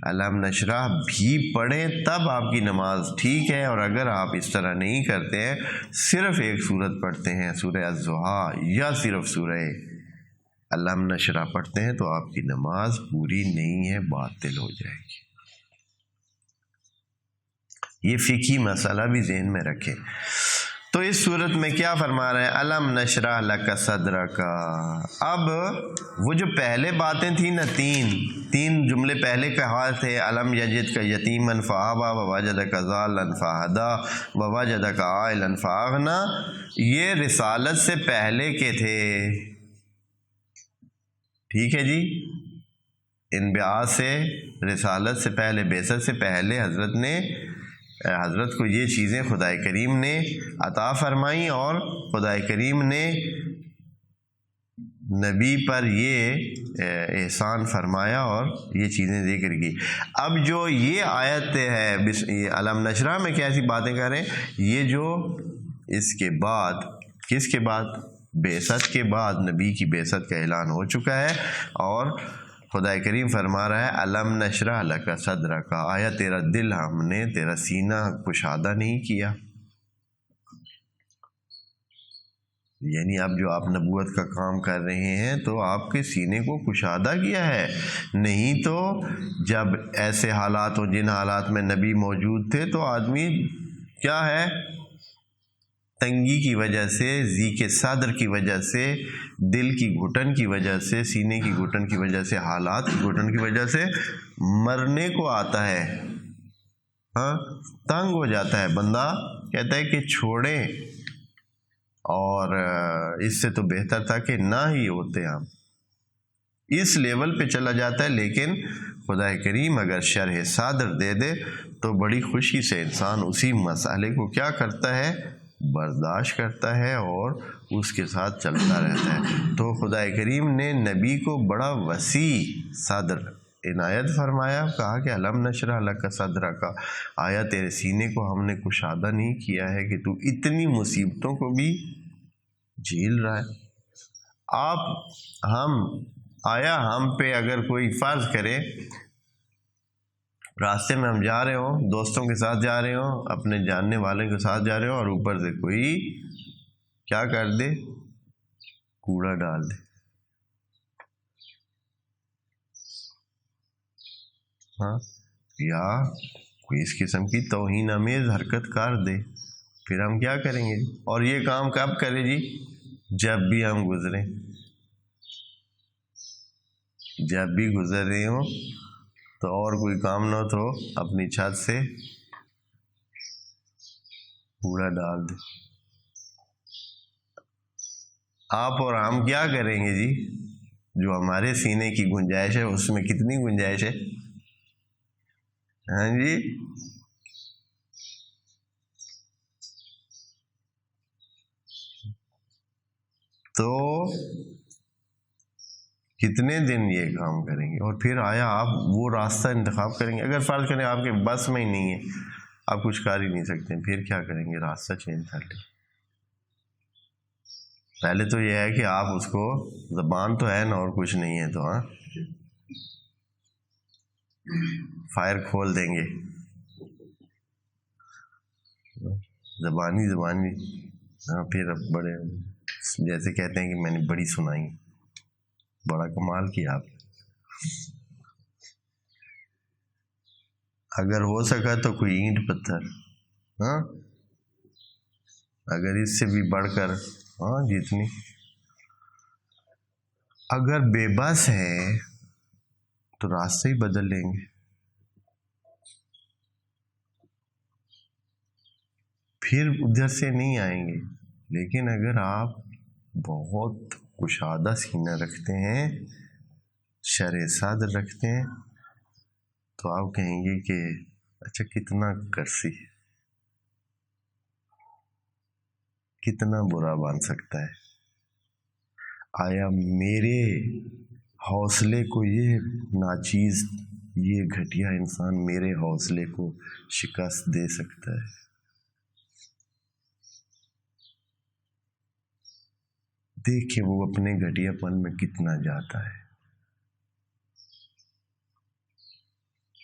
علم نشرح بھی پڑھیں، تب آپ کی نماز ٹھیک ہے. اور اگر آپ اس طرح نہیں کرتے ہیں، صرف ایک سورت پڑھتے ہیں سورہ الضحیٰ یا صرف سورہ علم نشرح پڑھتے ہیں، تو آپ کی نماز پوری نہیں ہے، باطل ہو جائے گی. یہ فقہی مسئلہ بھی ذہن میں رکھیں. تو اس صورت میں کیا فرما رہے ہیں، علم نشرح لک صدرک. اب وہ جو پہلے باتیں تھیں نا، تین جملے پہلے کہا تھے، علم یجدک یتیما فآویٰ ووجدک ضالا فہدیٰ ووجدک عائلا فاغنیٰ، یہ رسالت سے پہلے کے تھے. ٹھیک ہے جی، انبیاء سے، رسالت سے پہلے، بعثت سے پہلے حضرت کو یہ چیزیں خدا کریم نے عطا فرمائیں اور خدا کریم نے نبی پر یہ احسان فرمایا اور یہ چیزیں ذکر کی. اب جو یہ آیت ہے علم نشرح میں کیسی باتیں کر رہے ہیں، یہ جو اس کے بعد، کس کے بعد، بعثت کے بعد، نبی کی بعثت کا اعلان ہو چکا ہے اور خدا کریم فرما رہا ہے علم نشرح لک صدرک، آیا تیرا دل ہم نے، تیرا سینہ کشادہ نہیں کیا. یعنی اب جو آپ نبوت کا کام کر رہے ہیں تو آپ کے سینے کو کشادہ کیا ہے. نہیں تو جب ایسے حالات ہوں جن حالات میں نبی موجود تھے تو آدمی کیا ہے، تنگی کی وجہ سے، ضیق صدر کی وجہ سے، دل کی گھٹن کی وجہ سے، سینے کی گھٹن کی وجہ سے، حالات کی گھٹن کی وجہ سے مرنے کو آتا ہے. ہاں، تنگ ہو جاتا ہے بندہ، کہتا ہے کہ چھوڑیں، اور اس سے تو بہتر تھا کہ نہ ہی ہوتے ہم. اس لیول پہ چلا جاتا ہے. لیکن خدا کریم اگر شرح صدر دے دے تو بڑی خوشی سے انسان اسی مسئلے کو کیا کرتا ہے، برداشت کرتا ہے اور اس کے ساتھ چلتا رہتا ہے. تو خدا کریم نے نبی کو بڑا وسیع صدر عنایت فرمایا، کہا کہ علم نشرح لک صدرک، آیا تیرے سینے کو ہم نے کشادہ نہیں کیا ہے کہ تو اتنی مصیبتوں کو بھی جھیل رہا ہے. ہم پہ اگر کوئی فرض کرے، راستے میں ہم جا رہے ہوں، دوستوں کے ساتھ جا رہے ہوں، اپنے جاننے والوں کے ساتھ جا رہے ہوں، اور اوپر سے کوئی کیا کر دے، کوڑا ڈال دے، ہاں، یا کوئی اس قسم کی توہین آمیز حرکت کر دے، پھر ہم کیا کریں گے؟ اور یہ کام کب کرے جی؟ جب بھی ہم گزریں، جب بھی گزر رہے ہوں تو اور کوئی کام نہ تو اپنی چھت سے کوڑا ڈال دے. آپ اور ہم کیا کریں گے جی؟ جو ہمارے سینے کی گنجائش ہے اس میں کتنی گنجائش ہے؟ ہاں جی، تو کتنے دن یہ کام کریں گے؟ اور پھر آیا آپ وہ راستہ انتخاب کریں گے؟ اگر فرض کریں آپ کے بس میں ہی نہیں ہے، آپ کچھ کر ہی نہیں سکتے، پھر کیا کریں گے؟ راستہ چینج کر لیں. پہلے تو یہ ہے کہ آپ اس کو، زبان تو ہے نا اور کچھ نہیں ہے، تو ہاں فائر کھول دیں گے، زبانی، ہاں، پھر اب بڑے جیسے کہتے ہیں کہ میں نے بڑی سنائی، بڑا کمال کیا آپ نے۔ اگر ہو سکا تو کوئی اینٹ پتھر، ہاں اگر اس سے بھی بڑھ کر، ہاں جتنی، اگر بے بس ہے تو راستہ ہی بدل لیں گے، پھر ادھر سے نہیں آئیں گے۔ لیکن اگر آپ بہت کشادہ سینہ رکھتے ہیں، شرح صدر رکھتے ہیں، تو آپ کہیں گے کہ اچھا کتنا کرسی، کتنا برا بن سکتا ہے، آیا میرے حوصلے کو یہ ناچیز، یہ گھٹیا انسان میرے حوصلے کو شکست دے سکتا ہے؟ دیکھیں وہ اپنے گھٹیا پن میں کتنا جاتا ہے۔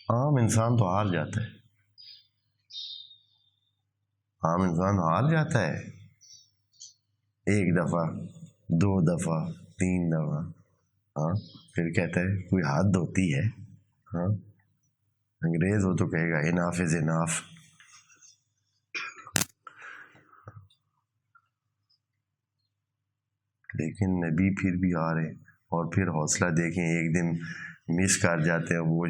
عام انسان تو ہار جاتا ہے، عام انسان ہار جاتا ہے، ایک دفعہ، دو دفعہ، تین دفعہ، ہاں پھر کہتا ہے کوئی حد ہوتی ہے، ہاں انگریز ہو تو کہے گا اناف از اناف۔ لیکن نبی پھر بھی آ رہے، اور پھر حوصلہ دیکھیں، ایک دن مس کر جاتے ہیں، وہ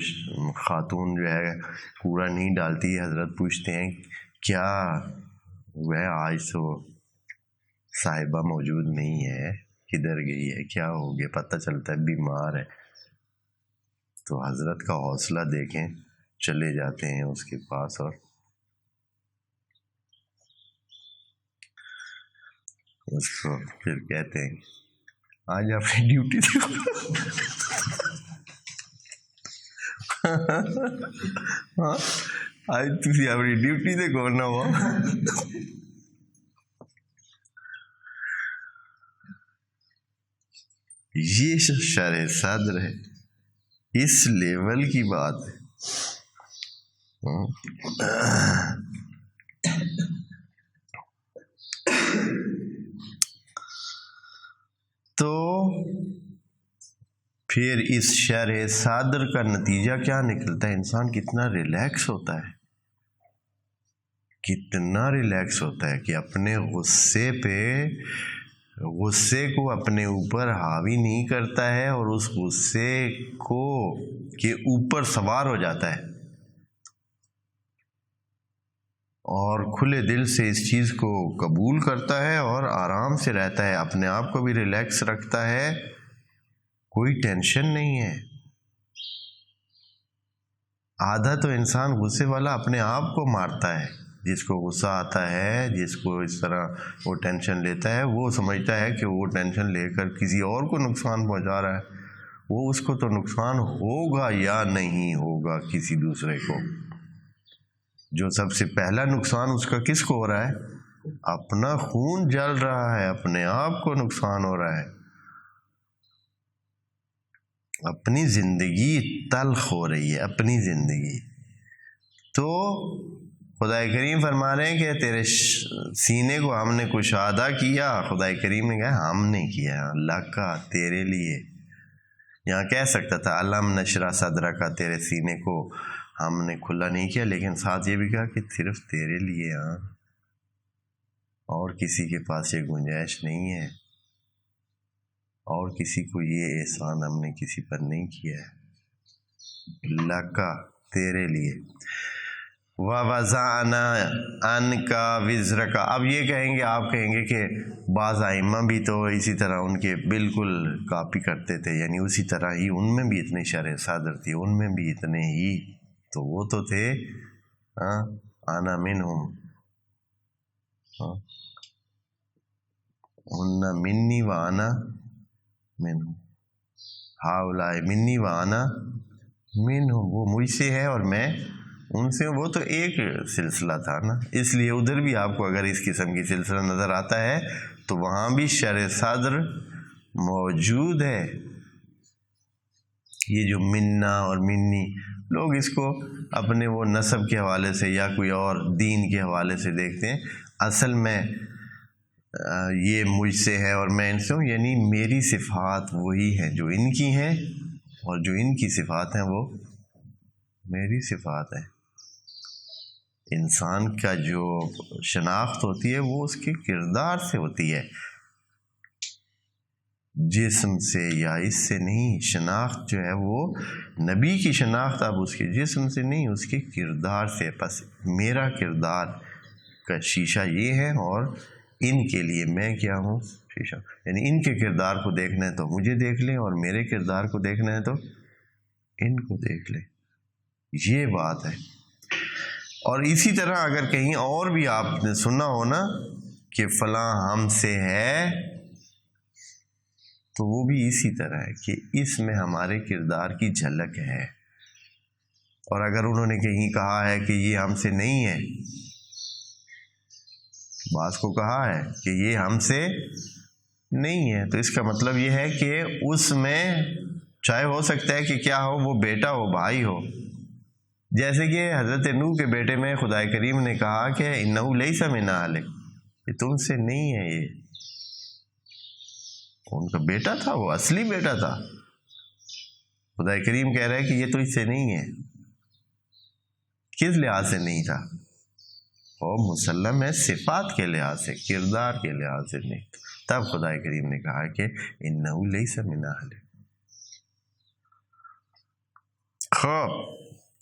خاتون جو ہے کوڑا نہیں ڈالتی، حضرت پوچھتے ہیں کیا وہ آج تو صاحبہ موجود نہیں ہے، کدھر گئی ہے، کیا ہو گیا، پتہ چلتا ہے بیمار ہے۔ تو حضرت کا حوصلہ دیکھیں، چلے جاتے ہیں اس کے پاس اور اس کو پھر کہتے ہیں آج اپنی ڈیوٹی دیکھو، ہاں آج تھی اپنی ڈیوٹی دیکھو نہ ہو۔ یہ شرح صدر ہے، اس لیول کی بات ہے۔ تو پھر اس شرح صدر کا نتیجہ کیا نکلتا ہے؟ انسان کتنا ریلیکس ہوتا ہے، کتنا ریلیکس ہوتا ہے کہ اپنے غصے کو اپنے اوپر حاوی نہیں کرتا ہے، اور اس غصے کو کے اوپر سوار ہو جاتا ہے، اور کھلے دل سے اس چیز کو قبول کرتا ہے اور آرام سے رہتا ہے، اپنے آپ کو بھی ریلیکس رکھتا ہے، کوئی ٹینشن نہیں ہے۔ آدھا تو انسان غصے والا اپنے آپ کو مارتا ہے، جس کو غصہ آتا ہے، جس کو اس طرح وہ ٹینشن لیتا ہے، وہ سمجھتا ہے کہ وہ ٹینشن لے کر کسی اور کو نقصان پہنچا رہا ہے، وہ اس کو تو نقصان ہوگا یا نہیں ہوگا کسی دوسرے کو۔ جو سب سے پہلا نقصان اس کا کس کو ہو رہا ہے؟ اپنا خون جل رہا ہے، اپنے آپ کو نقصان ہو رہا ہے، اپنی زندگی تلخ ہو رہی ہے، اپنی زندگی۔ تو خدا کریم فرما رہے ہیں کہ تیرے سینے کو ہم نے کشادہ کیا، خدا کریم نے کہا ہم نے کیا، اللہ کا تیرے لیے۔ یہاں کہہ سکتا تھا علم نشرح صدرہ کا، تیرے سینے کو ہم نے کھلا نہیں کیا، لیکن ساتھ یہ بھی کہا کہ صرف تیرے لیے، ہاں اور کسی کے پاس یہ گنجائش نہیں ہے، اور کسی کو یہ احسان ہم نے کسی پر نہیں کیا ہے، اللہ کا تیرے لیے۔ وَوَضَعْنَا عَنْكَ وِزْرَكَ، اب یہ کہیں گے، آپ کہیں گے کہ بعض ائمہ بھی تو اسی طرح ان کے بالکل کاپی کرتے تھے، یعنی اسی طرح ہی ان میں بھی اتنے شرح صدر تھی، ان میں بھی اتنے ہی، تو وہ تو تھے انا منہم، ان منی وانا منہم، ہؤلاء منی وانا منہم، وہ مجھ سے ہے اور میں ان سے، وہ تو ایک سلسلہ تھا نا، اس لیے ادھر بھی آپ کو اگر اس قسم کی سلسلہ نظر آتا ہے تو وہاں بھی شرح صدر موجود ہے۔ یہ جو منا اور منی، لوگ اس کو اپنے وہ نسب کے حوالے سے یا کوئی اور دین کے حوالے سے دیکھتے ہیں، اصل میں یہ مجھ سے ہے اور میں ان سے ہوں، یعنی میری صفات وہی ہیں جو ان کی ہیں، اور جو ان کی صفات ہیں وہ میری صفات ہیں۔ انسان کا جو شناخت ہوتی ہے وہ اس کے کردار سے ہوتی ہے، جسم سے یا اس سے نہیں۔ شناخت جو ہے وہ نبی کی شناخت اب اس کے جسم سے نہیں، اس کے کردار سے۔ پس میرا کردار کا شیشہ یہ ہے، اور ان کے لیے میں کیا ہوں؟ شیشہ۔ یعنی ان کے کردار کو دیکھنا ہے تو مجھے دیکھ لیں، اور میرے کردار کو دیکھنا ہے تو ان کو دیکھ لیں۔ یہ بات ہے۔ اور اسی طرح اگر کہیں اور بھی آپ نے سنا ہو نا کہ فلاں ہم سے ہے، تو وہ بھی اسی طرح ہے کہ اس میں ہمارے کردار کی جھلک ہے۔ اور اگر انہوں نے کہیں کہا ہے کہ یہ ہم سے نہیں ہے، بعض کو کہا ہے کہ یہ ہم سے نہیں ہے، تو اس کا مطلب یہ ہے کہ اس میں چاہے ہو سکتا ہے کہ کیا ہو، وہ بیٹا ہو، بھائی ہو۔ جیسے کہ حضرت نوح کے بیٹے میں خدا کریم نے کہا کہ انہ لیس من اہلک، یہ تم سے نہیں ہے۔ یہ ان کا بیٹا تھا، وہ اصلی بیٹا تھا۔ خدا کریم کہہ رہا ہے کہ یہ تو اس سے نہیں ہے۔ کس لحاظ سے نہیں تھا؟ اور مسلم ہے صفات کے لحاظ سے، کردار کے لحاظ سے نہیں۔ تب خدا کریم نے کہا کہ انہ لیس من اہلک۔ خوب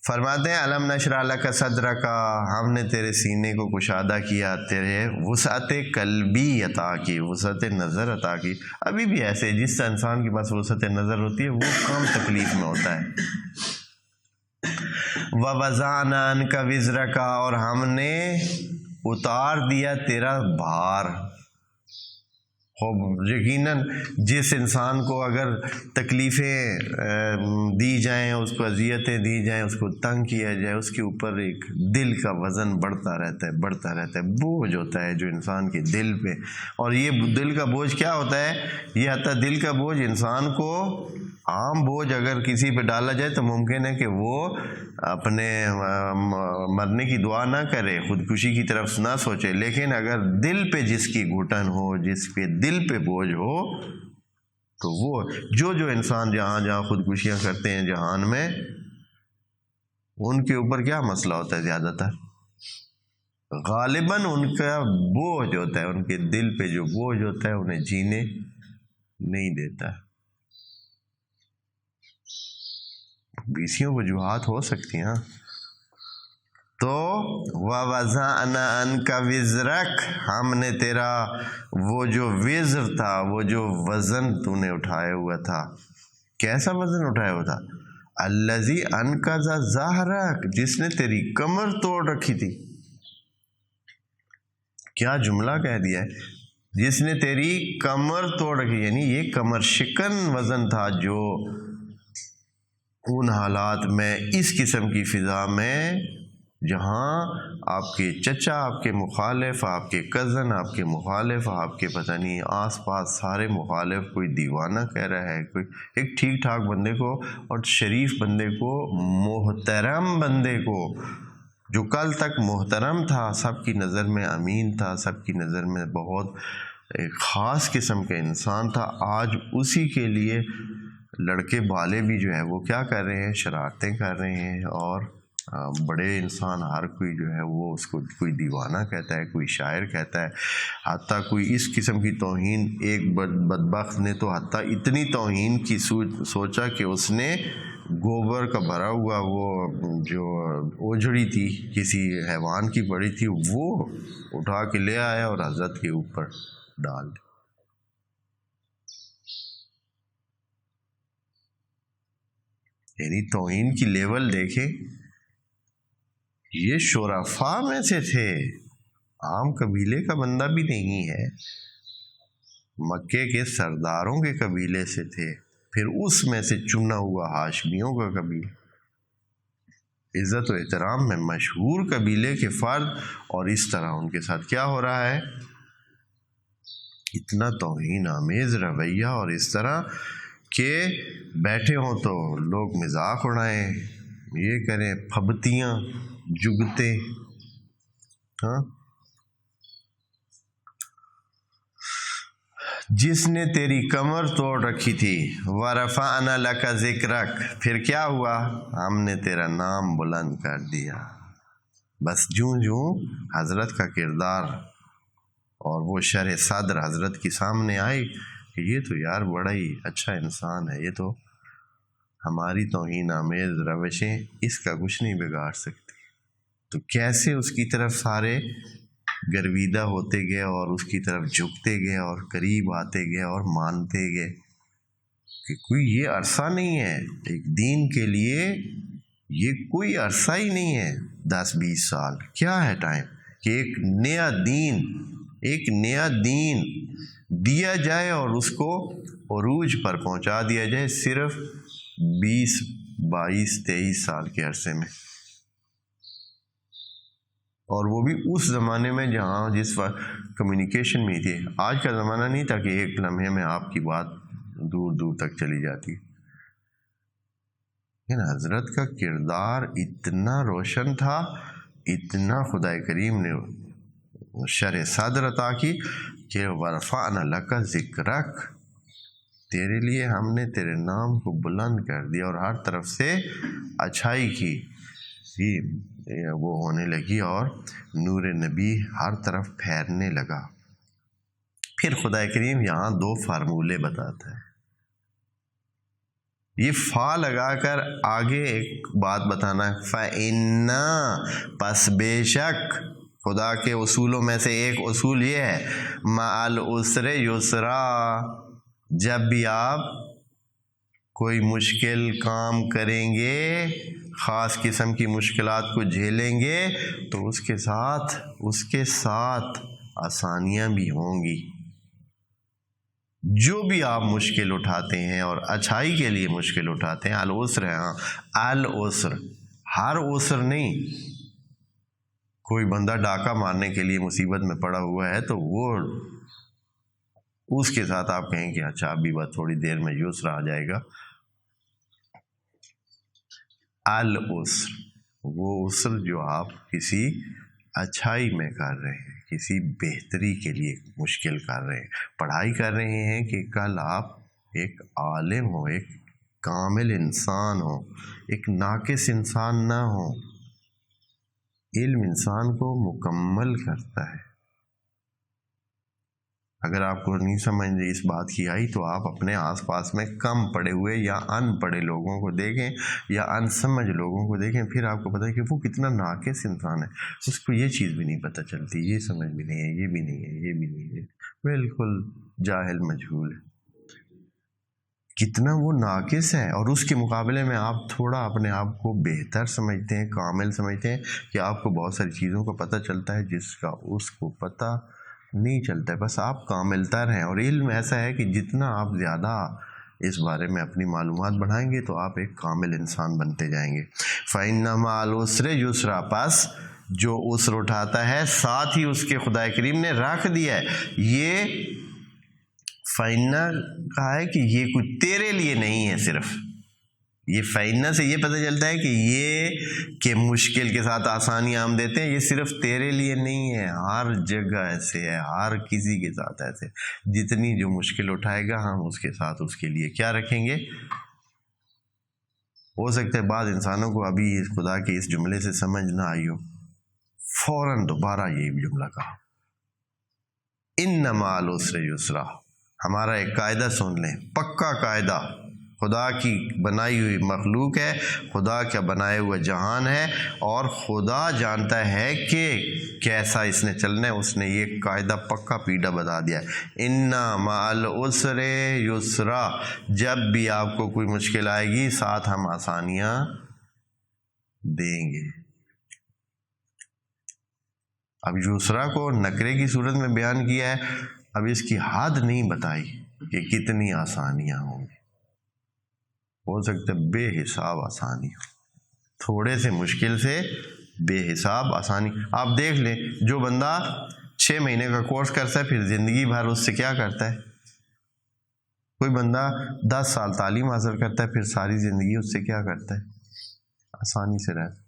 فرماتے ہیں الم نشرح لک صدرک، ہم نے تیرے سینے کو کشادہ کیا، تیرے وسعت قلبی عطا کی، وسعت نظر عطا کی۔ ابھی بھی ایسے جس انسان کے پاس وسعت نظر ہوتی ہے وہ کم تکلیف میں ہوتا ہے۔ وَوَضَعْنَا عَنْكَ وِزْرَكَ، اور ہم نے اتار دیا تیرا بھار۔ یقیناً جس انسان کو اگر تکلیفیں دی جائیں، اس کو اذیتیں دی جائیں، اس کو تنگ کیا جائے، اس کے اوپر ایک دل کا وزن بڑھتا رہتا ہے، بڑھتا رہتا ہے، بوجھ ہوتا ہے جو انسان کے دل پہ۔ اور یہ دل کا بوجھ کیا ہوتا ہے؟ یہ حتیٰ دل کا بوجھ انسان کو، عام بوجھ اگر کسی پہ ڈالا جائے تو ممکن ہے کہ وہ اپنے مرنے کی دعا نہ کرے، خودکشی کی طرف نہ سوچے، لیکن اگر دل پہ جس کی گھٹن ہو، جس پہ دل پہ بوجھ ہو، تو وہ جو انسان جہاں جہاں خودکشیاں کرتے ہیں جہان میں، ان کے اوپر کیا مسئلہ ہوتا ہے؟ زیادہ تر غالباً ان کا بوجھ ہوتا ہے، ان کے دل پہ جو بوجھ ہوتا ہے انہیں جینے نہیں دیتا۔ 20 وجوہات ہو سکتی ہیں۔ تو وَوَضَعْنَا عَنْكَ وِزْرَكَ، ہم نے تیرا وہ جو وزر تھا، وہ جو وزن تو نے اٹھایا ہوا تھا، کیسا وزن اٹھایا ہوا تھا؟ الَّذِي أَنْقَضَ ظَهْرَكَ، جس نے تیری کمر توڑ رکھی تھی۔ کیا جملہ کہہ دیا ہے، جس نے تیری کمر توڑ رکھی، یعنی یہ کمر شکن وزن تھا جو ان حالات میں، اس قسم کی فضا میں، جہاں آپ کے چچا آپ کے مخالف، آپ کے کزن آپ کے مخالف، آپ کے پتہ نہیں آس پاس سارے مخالف، کوئی دیوانہ کہہ رہا ہے، کوئی ایک ٹھیک ٹھاک بندے کو اور شریف بندے کو، محترم بندے کو، جو کل تک محترم تھا، سب کی نظر میں امین تھا، سب کی نظر میں بہت ایک خاص قسم کا انسان تھا، آج اسی کے لیے لڑکے بالے بھی جو ہے وہ کیا کر رہے ہیں؟ شرارتیں کر رہے ہیں، اور بڑے انسان ہر کوئی جو ہے وہ اس کو کوئی دیوانہ کہتا ہے، کوئی شاعر کہتا ہے، حتیٰ کوئی اس قسم کی توہین، ایک بدبخت نے تو حتیٰ اتنی توہین کی سوچا کہ اس نے گوبر کا بھرا ہوا وہ جو اوجھڑی تھی کسی حیوان کی پڑی تھی، وہ اٹھا کے لے آیا اور حضرت کے اوپر ڈال دی۔ یعنی توہین کی لیول دیکھیں، یہ شرفاء میں سے تھے، عام قبیلے کا بندہ بھی نہیں ہے، مکے کے سرداروں کے قبیلے سے تھے، پھر اس میں سے چنا ہوا ہاشمیوں کا قبیلہ، عزت و احترام میں مشہور قبیلے کے فرد، اور اس طرح ان کے ساتھ کیا ہو رہا ہے؟ اتنا توہین آمیز رویہ، اور اس طرح کہ بیٹھے ہوں تو لوگ مذاق اڑائیں، یہ کریں، پھبتیاں جگتے، ہاں جس نے تیری کمر توڑ رکھی تھی، ورفعنا لک ذکرک، پھر کیا ہوا؟ ہم نے تیرا نام بلند کر دیا۔ بس جوں جوں حضرت کا کردار اور وہ شرح صدر حضرت کے سامنے آئی کہ یہ تو یار بڑا ہی اچھا انسان ہے، یہ تو ہماری توہین آمیز روشیں اس کا کچھ نہیں بگاڑ سکتی، تو کیسے اس کی طرف سارے گرویدہ ہوتے گئے اور اس کی طرف جھکتے گئے اور قریب آتے گئے اور مانتے گئے کہ کوئی یہ عرصہ نہیں ہے ایک دین کے لیے، یہ کوئی عرصہ ہی نہیں ہے 10-20 سال، کیا ہے ٹائم کہ ایک نیا دین دیا جائے اور اس کو عروج پر پہنچا دیا جائے صرف 20-22-23 سال کے عرصے میں، اور وہ بھی اس زمانے میں جہاں جس وقت کمیونیکیشن میں تھے۔ آج کا زمانہ نہیں تھا کہ ایک لمحے میں آپ کی بات دور دور تک چلی جاتی، لیکن حضرت کا کردار اتنا روشن تھا، اتنا خدا کریم نے شرح صدر عطا کی کہ ورفعنا لک ذکرک، تیرے لیے ہم نے تیرے نام کو بلند کر دیا، اور ہر طرف سے اچھائی کی وہ ہونے لگی اور نور نبی ہر طرف پھیرنے لگا۔ پھر خدا کریم یہاں 2 فارمولے بتاتا ہے، یہ فا لگا کر آگے ایک بات بتانا ہے، فَإِنَّا، پس بے شک، خدا کے اصولوں میں سے ایک اصول یہ ہے، مَعَ الْعُسْرِ یُسْرًا، جب بھی آپ کوئی مشکل کام کریں گے، خاص قسم کی مشکلات کو جھیلیں گے، تو اس کے ساتھ آسانیاں بھی ہوں گی۔ جو بھی آپ مشکل اٹھاتے ہیں اور اچھائی کے لیے مشکل اٹھاتے ہیں، العسر ہے، ہاں العسر، ہر عسر نہیں۔ کوئی بندہ ڈاکہ مارنے کے لیے مصیبت میں پڑا ہوا ہے تو وہ اس کے ساتھ آپ کہیں کہ اچھا ابھی بس تھوڑی دیر میں یسر آ جائے گا۔ العسر، وہ عسر جو آپ کسی اچھائی میں کر رہے ہیں، کسی بہتری کے لیے مشکل کر رہے ہیں، پڑھائی کر رہے ہیں کہ کل آپ ایک عالم ہو، ایک کامل انسان ہو، ایک ناقص انسان نہ ہو۔ علم انسان کو مکمل کرتا ہے۔ اگر آپ کو نہیں سمجھ اس بات کی آئی تو آپ اپنے آس پاس میں کم پڑھے ہوئے یا ان پڑھے لوگوں کو دیکھیں یا ان سمجھ لوگوں کو دیکھیں، پھر آپ کو پتہ ہے کہ وہ کتنا ناقص انسان ہے، اس کو یہ چیز بھی نہیں پتہ چلتی، یہ سمجھ بھی نہیں ہے، یہ بھی نہیں ہے، یہ بھی نہیں ہے، بالکل جاہل مجہول ہے، کتنا وہ ناقص ہے۔ اور اس کے مقابلے میں آپ تھوڑا اپنے آپ کو بہتر سمجھتے ہیں، کامل سمجھتے ہیں کہ آپ کو بہت ساری چیزوں کا پتہ چلتا ہے جس کا اس کو پتہ نہیں چلتا ہے، بس آپ کامل تر ہیں۔ اور علم ایسا ہے کہ جتنا آپ زیادہ اس بارے میں اپنی معلومات بڑھائیں گے تو آپ ایک کامل انسان بنتے جائیں گے۔ فَإِنَّ مَعَ الْعُسْرِ یُسْرًا، پس جو عسر اٹھاتا ہے ساتھ ہی اس کے خدا کریم نے رکھ دیا ہے۔ یہ فَإِنَّ کہا ہے کہ یہ کچھ تیرے لیے نہیں ہے، صرف یہ فَإِنَّ سے یہ پتہ چلتا ہے کہ یہ کہ مشکل کے ساتھ آسانیاں ہم دیتے ہیں، یہ صرف تیرے لیے نہیں ہے، ہر جگہ ایسے ہے، ہر کسی کے ساتھ ایسے، جتنی جو مشکل اٹھائے گا ہم اس کے ساتھ اس کے لیے کیا رکھیں گے۔ ہو سکتا ہے بعض انسانوں کو ابھی اس خدا کے اس جملے سے سمجھ نہ آئی ہو، فوراً دوبارہ یہی جملہ کہا، اِنَّ مَعَ الْعُسْرِ یُسْرًا۔ ہمارا ایک قاعدہ سن لیں، پکا قاعدہ، خدا کی بنائی ہوئی مخلوق ہے، خدا کا بنائے ہوا جہان ہے، اور خدا جانتا ہے کہ کیسا اس نے چلنا ہے۔ اس نے یہ قاعدہ پکا پیڈا بتا دیا ہے، اِنَّ مَعَ الْعُسْرِ یُسْرًا، جب بھی آپ کو کوئی مشکل آئے گی ساتھ ہم آسانیاں دیں گے۔ اب یسرا کو نکرے کی صورت میں بیان کیا ہے، اب اس کی حد نہیں بتائی کہ کتنی آسانیاں ہوں گی۔ ہو سکتا ہے بے حساب آسانی ہو، تھوڑے سے مشکل سے بے حساب آسانی۔ آپ دیکھ لیں، جو بندہ 6 مہینے کا کورس کرتا ہے پھر زندگی بھر اس سے کیا کرتا ہے، کوئی بندہ 10 سال تعلیم حاصل کرتا ہے پھر ساری زندگی اس سے کیا کرتا ہے، آسانی سے رہتا ہے۔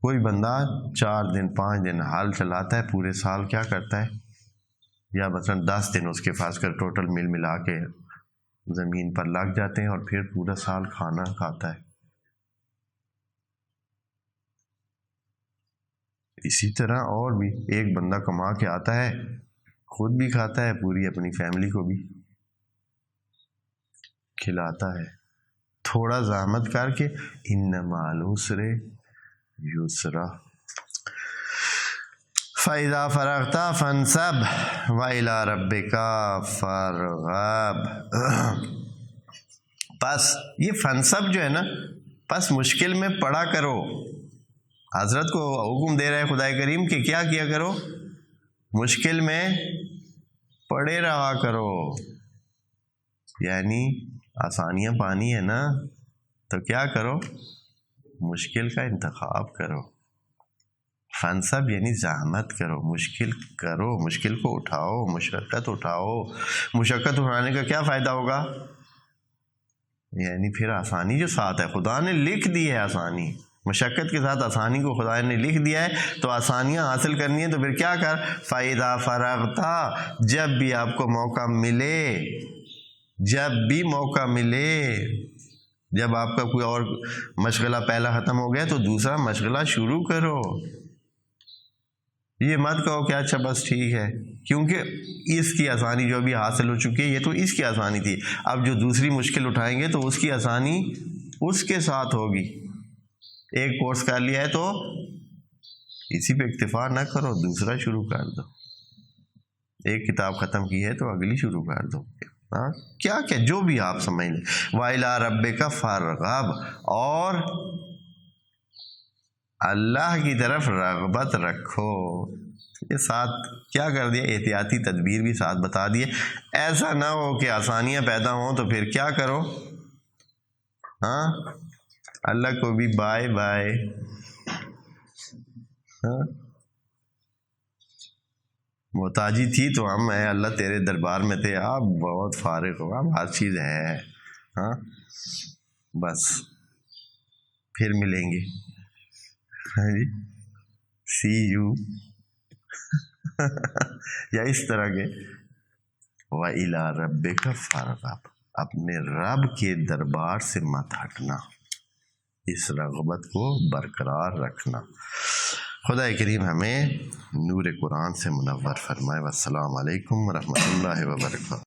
کوئی بندہ 4 دن 5 دن حال چلاتا ہے، پورے سال کیا کرتا ہے، یا مثلا 10 دن اس کے فرض کر ٹوٹل مل ملا کے زمین پر لگ جاتے ہیں اور پھر پورا سال کھانا کھاتا ہے. اسی طرح اور بھی ایک بندہ کما کے آتا ہے، خود بھی کھاتا ہے، پوری اپنی فیملی کو بھی کھلاتا ہے. تھوڑا زحمت کر کے ان مع العسر یسرا فَإِذَا فَرَغْتَ فَانْصَبْ وَإِلَىٰ رَبِّكَ فَارْغَب. پس یہ فنصب جو ہے نا، پس مشکل میں پڑا کرو. حضرت کو حکم دے رہے ہیں خدا کریم کہ کیا کیا کرو؟ مشکل میں پڑے رہا کرو. یعنی آسانیاں پانی ہے نا تو کیا کرو؟ مشکل کا انتخاب کرو. فنصب یعنی زحمت کرو، مشکل کرو، مشکل کو اٹھاؤ، مشقت اٹھاؤ. مشقت اٹھانے کا کیا فائدہ ہوگا؟ یعنی پھر آسانی جو ساتھ ہے، خدا نے لکھ دی ہے آسانی، مشقت کے ساتھ آسانی کو خدا نے لکھ دیا ہے، تو آسانیاں حاصل کرنی ہے تو پھر کیا کر؟ فَإِذَا فَرَغْتَ، جب بھی آپ کو موقع ملے، جب بھی موقع ملے، جب آپ کا کوئی اور مشغلہ پہلا ختم ہو گیا تو دوسرا مشغلہ شروع کرو. یہ مت کہو کہ اچھا بس ٹھیک ہے، کیونکہ اس کی آسانی جو ابھی حاصل ہو چکی ہے یہ تو اس کی آسانی تھی، اب جو دوسری مشکل اٹھائیں گے تو اس کی آسانی اس کے ساتھ ہوگی. ایک کورس کر لیا ہے تو اسی پہ اکتفا نہ کرو، دوسرا شروع کر دو. ایک کتاب ختم کی ہے تو اگلی شروع کر دو. ہاں کیا کیا جو بھی آپ سمجھ لیں. وَإِلَىٰ رَبِّكَ فَارْغَب، اور اللہ کی طرف رغبت رکھو. یہ ساتھ کیا کر دیا؟ احتیاطی تدبیر بھی ساتھ بتا دیے. ایسا نہ ہو کہ آسانیاں پیدا ہوں تو پھر کیا کرو؟ ہاں اللہ کو بھی بائے بائے. ہاں محتاجی تھی تو ہم ہیں، اللہ تیرے دربار میں تھے، آپ بہت فارغ ہو، اب ہر چیز ہے. ہاں بس پھر ملیں گے. سی یو یا اس طرح کے. وَإِلَىٰ رَبِّكَ فَارْغَب، اپنے رب کے دربار سے مت ہٹنا، اس رغبت کو برقرار رکھنا. خدا کریم ہمیں نور قرآن سے منور فرمائے. والسلام علیکم ورحمۃ اللہ وبرکاتہ.